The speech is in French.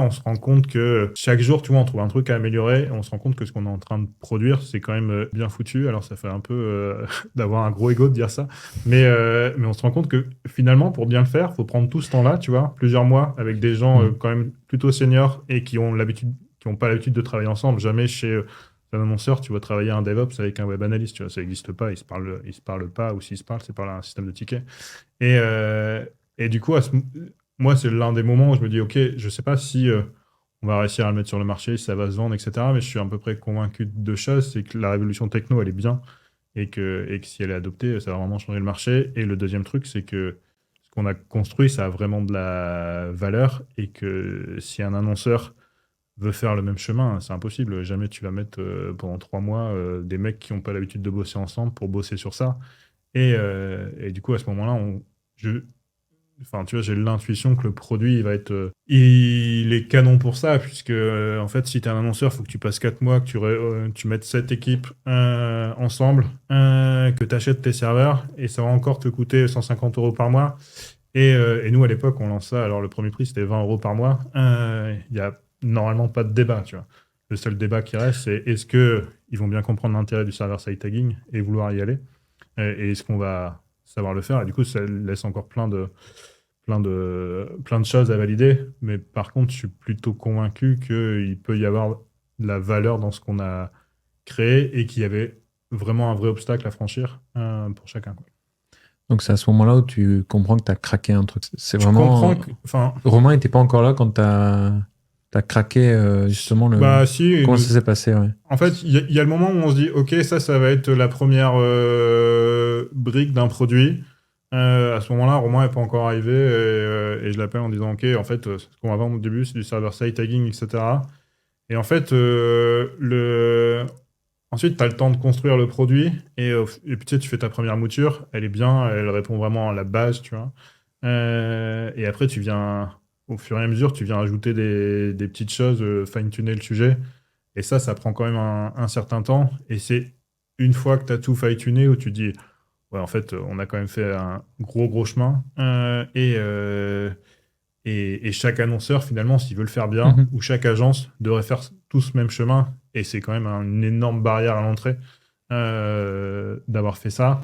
on se rend compte que chaque jour, tu vois, on trouve un truc à améliorer. Et on se rend compte que ce qu'on est en train de produire, c'est quand même bien foutu. Alors, ça fait un peu d'avoir un gros ego de dire ça. Mais on se rend compte que finalement, pour bien le faire, il faut prendre tout ce temps-là, tu vois, plusieurs mois avec des gens quand même plutôt seniors et qui ont pas l'habitude de travailler ensemble. Jamais chez un annonceur, tu vas travailler un DevOps avec un web analyst, tu vois, ça n'existe pas. Ils se parlent pas, ou s'ils se parlent, c'est par un système de tickets. Et, euh, et du coup, moi, c'est l'un des moments où je me dis, OK, je sais pas si on va réussir à le mettre sur le marché, si ça va se vendre, etc. Mais je suis à peu près convaincu de deux choses, c'est que la révolution techno, elle est bien, et que si elle est adoptée, ça va vraiment changer le marché. Et le deuxième truc, c'est que ce qu'on a construit, ça a vraiment de la valeur, et que si un annonceur veut faire le même chemin, c'est impossible. Jamais tu vas mettre pendant 3 mois des mecs qui n'ont pas l'habitude de bosser ensemble pour bosser sur ça. Et du coup, à ce moment-là, je, enfin, tu vois, j'ai l'intuition que le produit, il va être, il est canon pour ça, puisque en fait, si tu es un annonceur, il faut que tu passes 4 mois, que tu mettes 7 équipes ensemble, que tu achètes tes serveurs, et ça va encore te coûter 150 euros par mois. Et nous, à l'époque, on lance ça. Alors, le premier prix, c'était 20 euros par mois. Il n'y a normalement pas de débat, tu vois. Le seul débat qui reste, c'est est-ce que ils vont bien comprendre l'intérêt du server-side tagging et vouloir y aller? Et est-ce qu'on va savoir le faire? Et du coup, ça laisse encore plein de choses à valider. Mais par contre, je suis plutôt convaincu qu'il peut y avoir de la valeur dans ce qu'on a créé et qu'il y avait vraiment un vrai obstacle à franchir pour chacun, quoi. Donc c'est à ce moment-là où tu comprends que tu as craqué un truc. C'est Je vraiment... comprends que, enfin, Romain n'était pas encore là quand tu as craqué justement le... bah si, Comment ça s'est passé, ouais. en fait, il y a le moment où on se dit, OK, ça va être la première brique d'un produit. À ce moment-là, Romain n'est pas encore arrivé et je l'appelle en disant, OK, en fait, ce qu'on va vendre au début, c'est du server-side tagging, etc. Et en fait, ensuite, tu as le temps de construire le produit et puis tu sais, tu fais ta première mouture, elle est bien, elle répond vraiment à la base, tu vois. Et après, au fur et à mesure, tu viens ajouter des petites choses, fine-tuner le sujet. Et ça prend quand même un certain temps. Et c'est une fois que tu as tout fine-tuné où tu dis, ouais, en fait, on a quand même fait un gros, gros chemin. Et chaque annonceur, finalement, s'il veut le faire bien, Mhm. ou chaque agence devrait faire tout ce même chemin. Et c'est quand même une énorme barrière à l'entrée d'avoir fait ça.